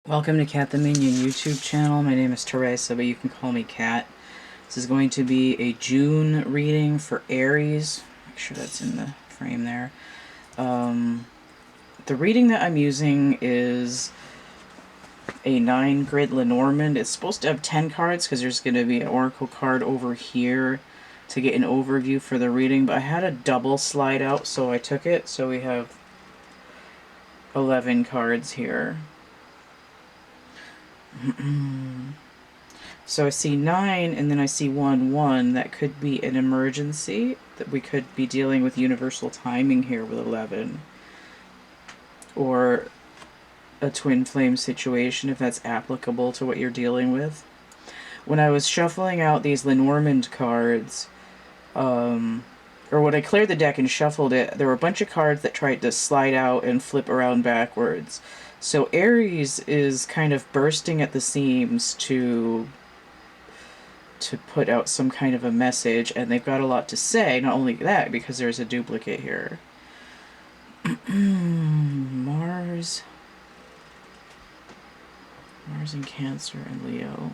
Welcome to CATtheMinion YouTube channel. My name is Teresa, but you can call me Cat. This is going to be a June reading for Aries. Make sure that's in the frame there. The reading that I'm using is a 9-grid Lenormand. It's supposed to have 10 cards because there's going to be an oracle card over here to get an overview for the reading, but I had a double slide out, so I took it. So we have 11 cards here. So I see 9, and then I see 1, 1. That could be an emergency, that we could be dealing with universal timing here with 11. Or a twin flame situation, if that's applicable to what you're dealing with. When I was shuffling out these Lenormand cards, or when I cleared the deck and shuffled it, there were a bunch of cards that tried to slide out and flip around backwards. So Aries is kind of bursting at the seams to put out some kind of a message, and they've got a lot to say. Not only that, because there's a duplicate here. Mars in Cancer and Leo.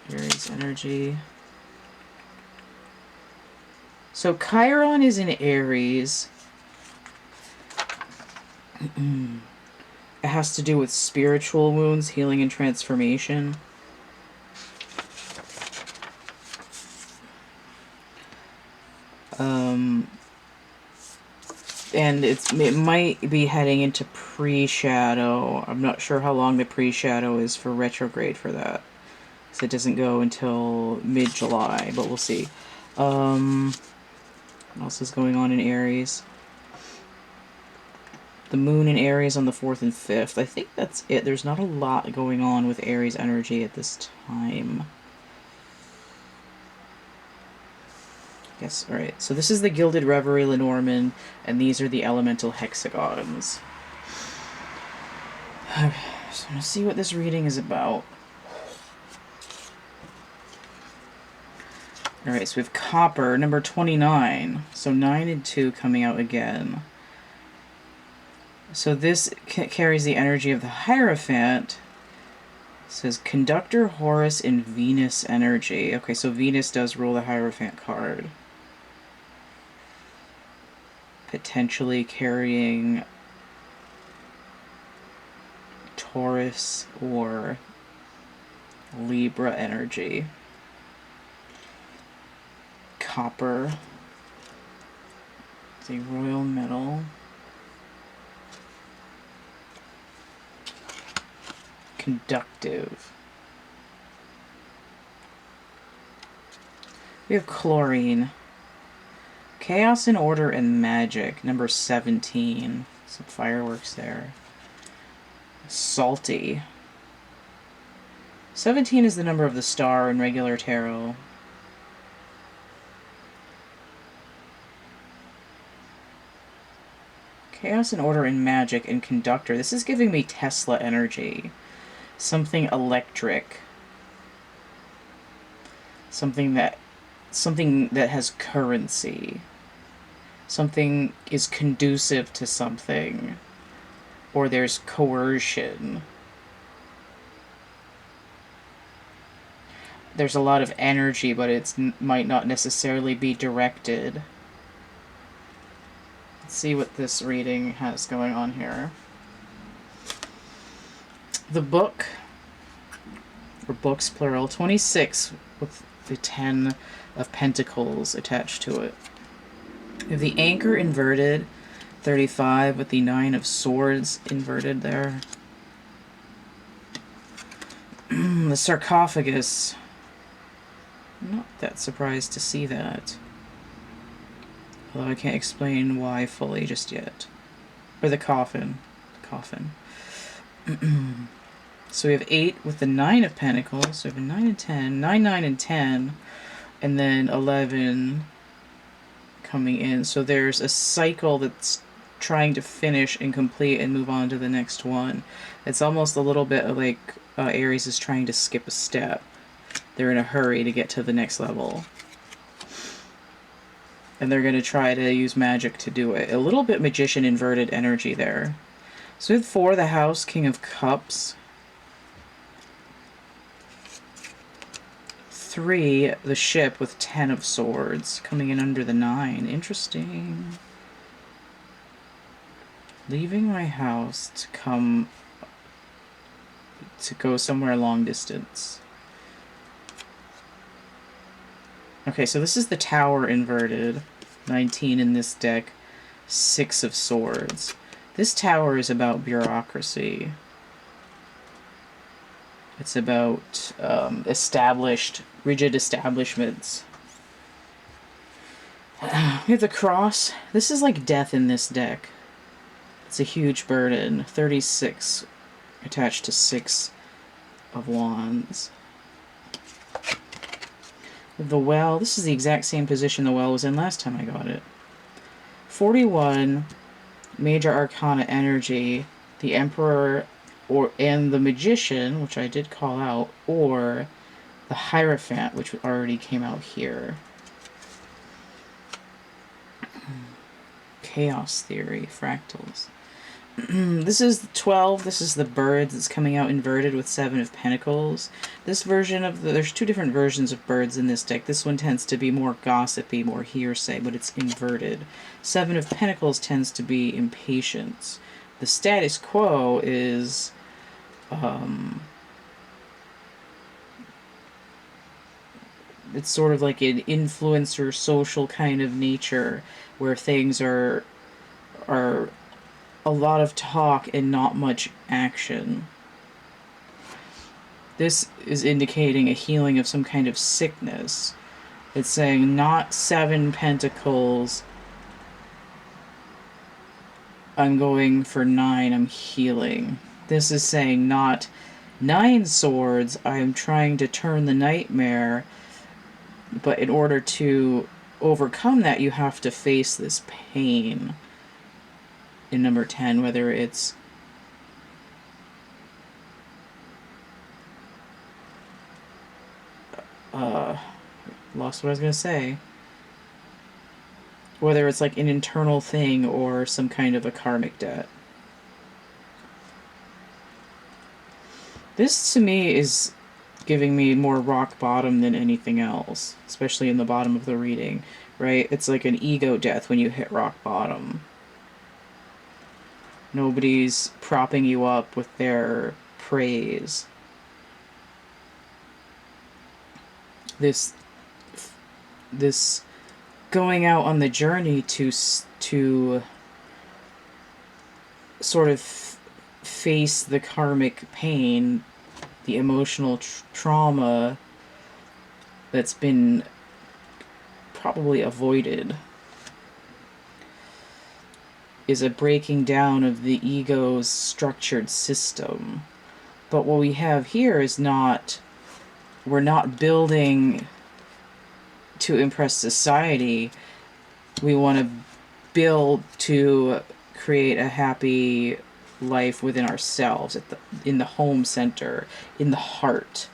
Aries energy. So Chiron is in Aries. It has to do with spiritual wounds, healing, and transformation. And it might be heading into pre-shadow. I'm not sure how long the pre-shadow is for retrograde for that, so it doesn't go until mid-July, but we'll see. What else is going on in Aries? The moon in Aries on the 4th and 5th. I think that's it. There's not a lot going on with Aries energy at this time. Yes, alright. So this is the Gilded Reverie Lenormand, and these are the elemental hexagons. Okay, so I'm going to see what this reading is about. Alright, so we have Copper, number 29. So 9 and 2 coming out again. So this carries the energy of the Hierophant. It says Conductor, Horus, and Venus energy. Okay, so Venus does rule the Hierophant card. Potentially carrying Taurus or Libra energy. Copper. It's a royal metal. Conductive. We have Chlorine. Chaos and Order and Magic, number 17. Some fireworks there. Salty. 17 is the number of the star in regular tarot. Chaos and Order and Magic and Conductor. This is giving me Tesla energy. Something electric. Something that has currency. Something is conducive to something. Or there's coercion. There's a lot of energy, but it might not necessarily be directed. Let's see what this reading has going on here. The book, or books plural, 26 with the 10 of Pentacles attached to it. We have the Anchor inverted, 35 with the 9 of Swords inverted there. The Sarcophagus. I'm not that surprised to see that. Although I can't explain why fully just yet. Or the Coffin. So we have 8 with the 9 of Pentacles. So we have a 9 and 10. 9, 9, and 10. And then 11 coming in. So there's a cycle that's trying to finish and complete and move on to the next one. It's almost a little bit like Aries is trying to skip a step. They're in a hurry to get to the next level. and they're going to try to use magic to do it. A little bit magician inverted energy there. So with 4, the house, King of Cups. 3, the ship with 10 of Swords, coming in under the 9. Interesting. Leaving my house to go somewhere long distance. Okay, so this is the Tower inverted. 19 in this deck. 6 of Swords. This Tower is about bureaucracy. It's about rigid establishments. We have the Cross. This is like death in this deck. It's a huge burden. 36 attached to 6 of Wands. The Well. This is the exact same position the Well was in last time I got it. 41, Major Arcana energy. The Emperor and the Magician, which I did call out, or the Hierophant, which already came out here. Chaos Theory, Fractals. This is 12. This is the birds that's coming out inverted with 7 of Pentacles. This version of there's 2 different versions of birds in this deck. This one tends to be more gossipy, more hearsay, but it's inverted. 7 of Pentacles tends to be impatience. The status quo is it's sort of like an influencer social kind of nature where things are a lot of talk and not much action. This is indicating a healing of some kind of sickness. It's saying not 7 Pentacles. I'm going for 9. I'm healing. This is saying not 9 Swords. I'm trying to turn the nightmare. But in order to overcome that, you have to face this pain. In number 10, whether it's lost what I was going to say. Whether it's like an internal thing or some kind of a karmic debt. This to me is giving me more rock bottom than anything else, especially in the bottom of the reading, right? It's like an ego death when you hit rock bottom. Nobody's propping you up with their praise. This going out on the journey to sort of face the karmic pain, the emotional trauma that's been probably avoided, is a breaking down of the ego's structured system. But what we have here is we're not building to impress society. We want to build to create a happy life within ourselves, in the home center, in the heart.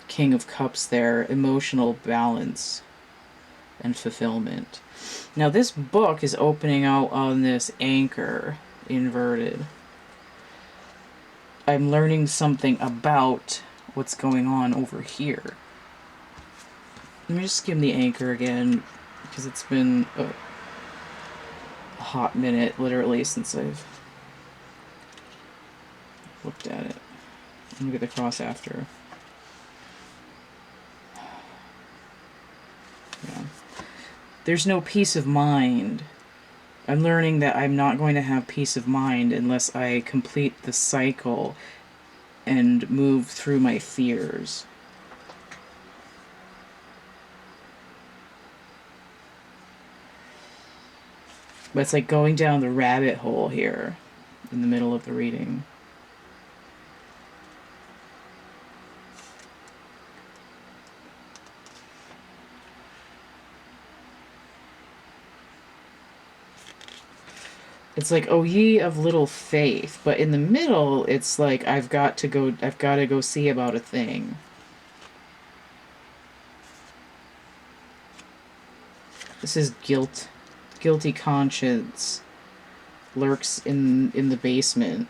King of Cups there, emotional balance and fulfillment. Now this book is opening out on this anchor inverted. I'm learning something about what's going on over here. Let me just skim the anchor again, because it's been a hot minute, literally, since I've looked at it. Look at the cross after. Yeah. There's no peace of mind. I'm learning that I'm not going to have peace of mind unless I complete the cycle and move through my fears. But it's like going down the rabbit hole here in the middle of the reading. It's like, oh ye of little faith, but in the middle it's like I've got to go see about a thing. This is guilt. Guilty conscience lurks in the basement.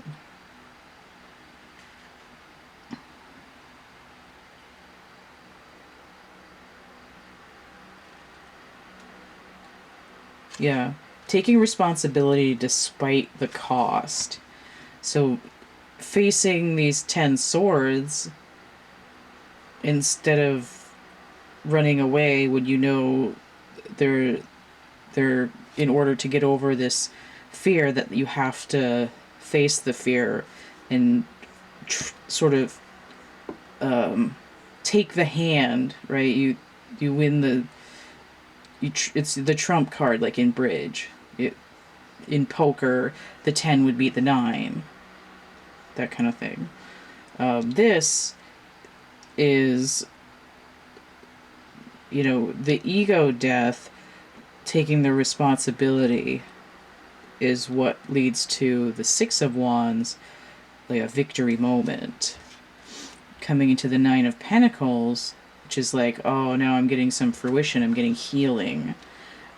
Yeah. Taking responsibility despite the cost. So facing these 10 swords instead of running away when you know they're in order to get over this fear, that you have to face the fear and sort of take the hand, right? You win the it's the trump card, like in bridge. In poker, the 10 would beat the 9, that kind of thing. This is, the ego death, taking the responsibility, is what leads to the 6 of Wands, like a victory moment. Coming into the 9 of Pentacles, which is like, oh, now I'm getting some fruition, I'm getting healing.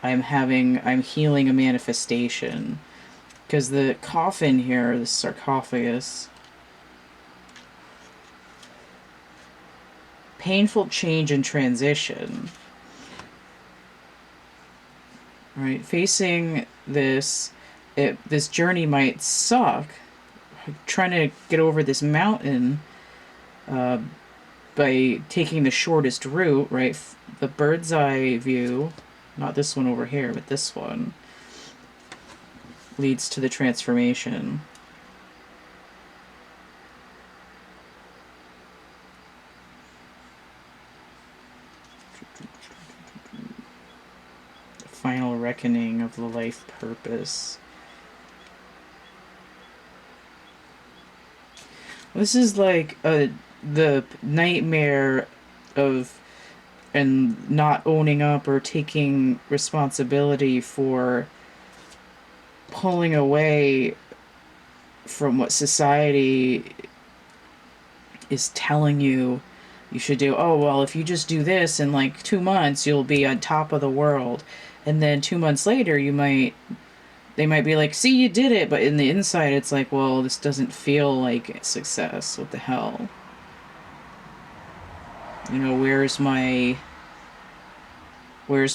I'm healing a manifestation. Because the coffin here, the sarcophagus, painful change and transition. Right? Facing this, this journey might suck. Trying to get over this mountain by taking the shortest route, right? The bird's eye view, not this one over here, but this one, leads to the transformation. The final reckoning of the life purpose. This is like the nightmare of and not owning up or taking responsibility for pulling away from what society is telling you should do. Oh, well, if you just do this in like 2 months, you'll be on top of the world. And then 2 months later, they might be like, see, you did it. But in the inside, it's like, well, this doesn't feel like success. What the hell? Where's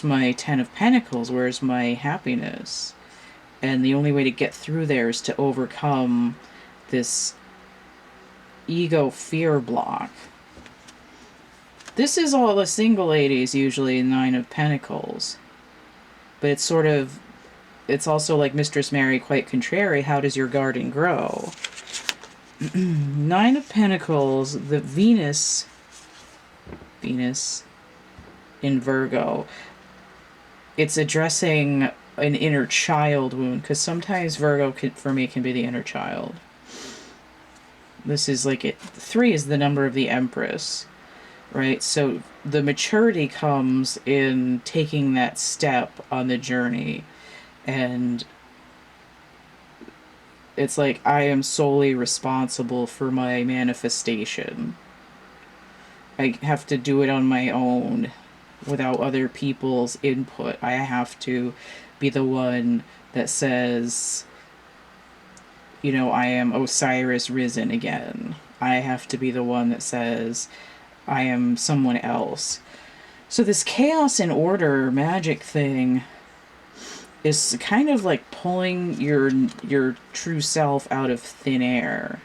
my 10 of Pentacles? Where's my happiness? And the only way to get through there is to overcome this ego fear block. This is all the single ladies, usually, 9 of Pentacles. But it's also like Mistress Mary, quite contrary. How does your garden grow? 9 of Pentacles, the Venus in Virgo. It's addressing an inner child wound, because sometimes Virgo for me can be the inner child. This is like 3 is the number of the Empress, right? So the maturity comes in taking that step on the journey, and it's like, I am solely responsible for my manifestation. I have to do it on my own without other people's input. I have to be the one that says, I am Osiris risen again. I have to be the one that says, I am someone else. So this chaos and order magic thing is kind of like pulling your true self out of thin air.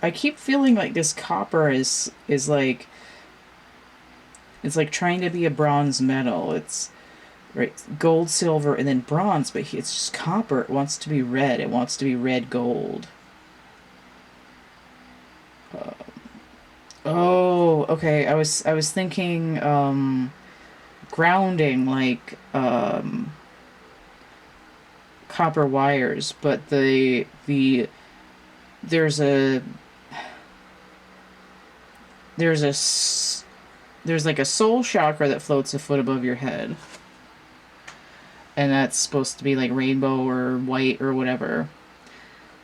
I keep feeling like this copper is like, it's like trying to be a bronze medal. It's right, gold, silver, and then bronze, but it's just copper. It wants to be red. It wants to be red gold. Oh, okay. I was thinking grounding, like copper wires, but there's like a soul chakra that floats a foot above your head, and that's supposed to be like rainbow or white or whatever.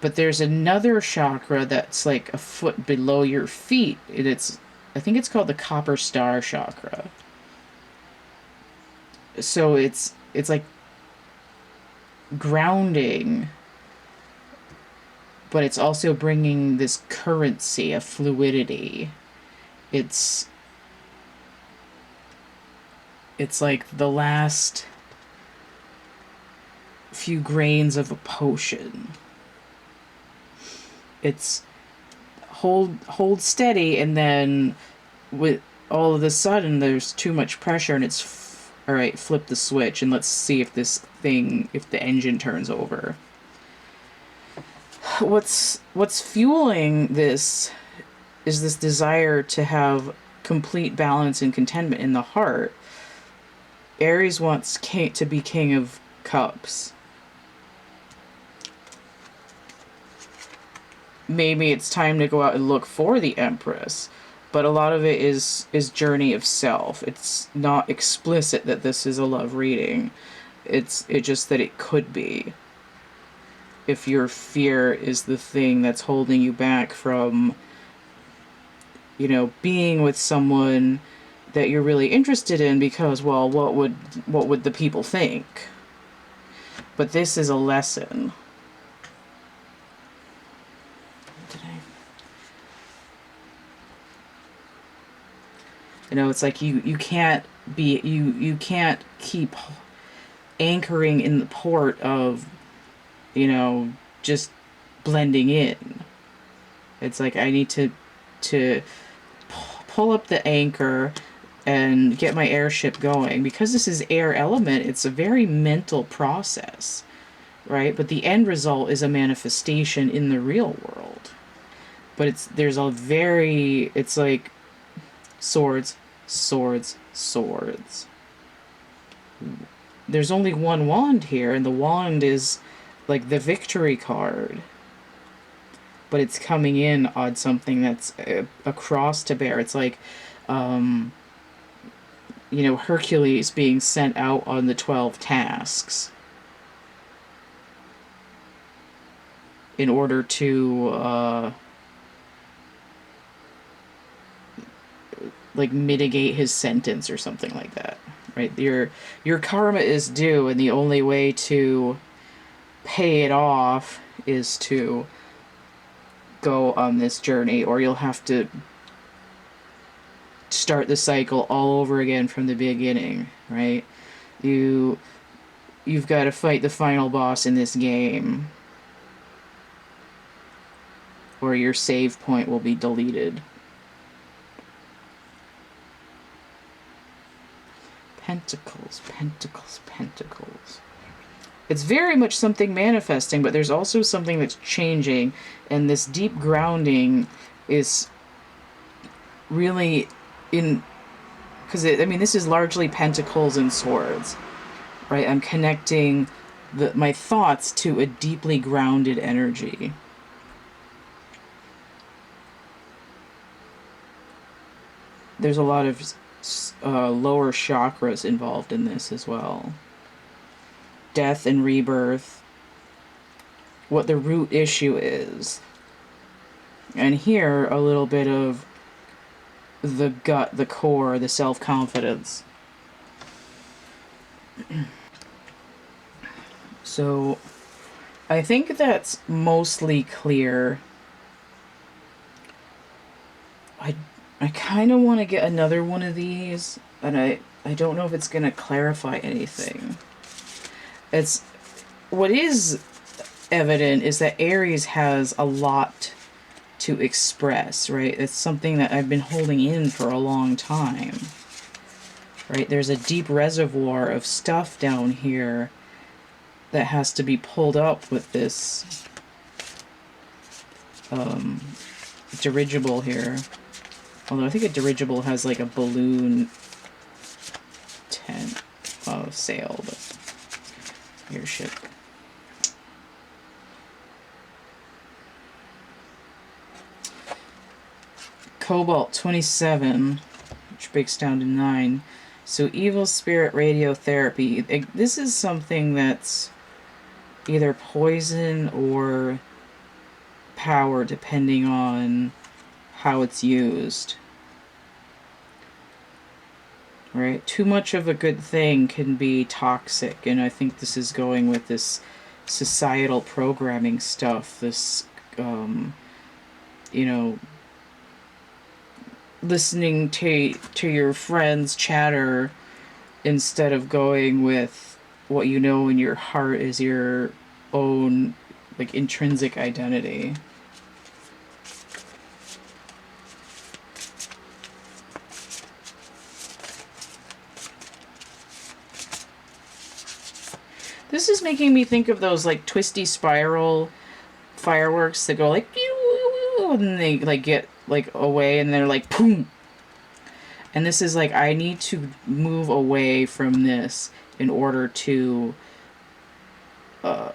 But there's another chakra that's like a foot below your feet. I think it's called the copper star chakra. So it's like grounding, but it's also bringing this currency, a fluidity. It's like the last few grains of a potion. It's hold steady, and then with all of a sudden there's too much pressure, and it's all right, flip the switch and let's see if if the engine turns over. What's fueling this is this desire to have complete balance and contentment in the heart. Aries wants to be king of cups. Maybe it's time to go out and look for the Empress, but a lot of it is journey of self. It's not explicit that this is a love reading. It's just that it could be. If your fear is the thing that's holding you back from, being with someone that you're really interested in, because, well, what would the people think? But this is a lesson. It's like you can't keep anchoring in the port of, just blending in. It's like I need to pull up the anchor and get my airship going. Because this is air element, it's a very mental process, right? But the end result is a manifestation in the real world. But it's like swords, swords, swords. There's only one wand here, and the wand is like the victory card. But it's coming in on something that's a cross to bear. It's like, Hercules being sent out on the 12 tasks in order to mitigate his sentence or something like that, right? Your karma is due, and the only way to pay it off is to go on this journey, or you'll have to start the cycle all over again from the beginning, right? You've got to fight the final boss in this game, or your save point will be deleted. Pentacles, pentacles, pentacles. It's very much something manifesting, but there's also something that's changing, and this deep grounding is really because this is largely pentacles and swords, right? I'm connecting my thoughts to a deeply grounded energy. There's a lot of lower chakras involved in this as well. Death and rebirth, what the root issue is. And here, a little bit of the gut, the core, the self-confidence. So, I think that's mostly clear. I kind of want to get another one of these, and I don't know if it's going to clarify anything. What is evident is that Aries has a lot to express, right? It's something that I've been holding in for a long time, right? There's a deep reservoir of stuff down here that has to be pulled up with this dirigible here. Although I think a dirigible has like a balloon sail, but airship. Cobalt 27, which breaks down to 9. So evil spirit radiotherapy. This is something that's either poison or power depending on how it's used. Right? Too much of a good thing can be toxic, and I think this is going with this societal programming stuff, this, you know, listening to your friends chatter instead of going with what you know in your heart is your own, like, intrinsic identity. This is making me think of those, like, twisty spiral fireworks that go like, and they, like, get, like, away, and they're like, boom. And this is like, I need to move away from this in order to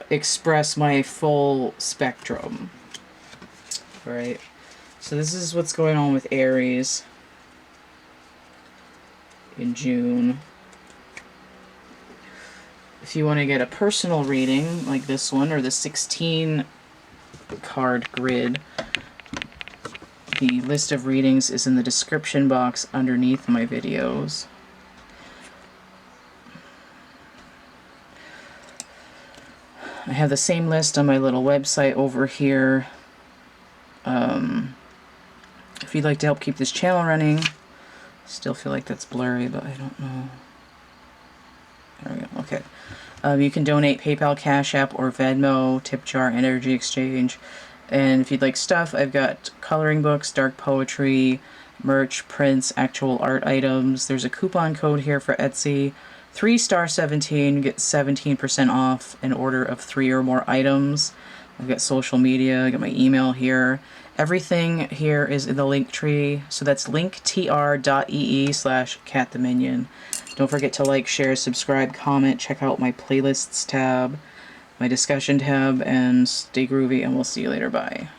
express my full spectrum. Right? So this is what's going on with Aries in June. If you want to get a personal reading like this one, or the 16 card grid, the list of readings is in the description box underneath my videos. I have the same list on my little website over here. If you'd like to help keep this channel running, still feel like that's blurry, but I don't know. There we go. Okay. You can donate PayPal, Cash App, or Venmo, tip jar, energy exchange. And if you'd like stuff, I've got coloring books, dark poetry, merch, prints, actual art items. There's a coupon code here for Etsy. 3*17 get 17% off an order of 3 or more items. I've got social media, I got my email here. Everything here is in the link tree, so that's linktr.ee/CATtheMinion. Don't forget to like, share, subscribe, comment, check out my playlists tab, my discussion tab, and stay groovy, and we'll see you later. Bye.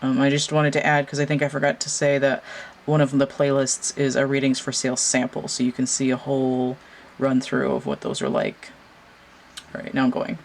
I just wanted to add, because I think I forgot to say, that one of the playlists is a readings for sale sample, so you can see a whole run through of what those are like. Alright, now I'm going.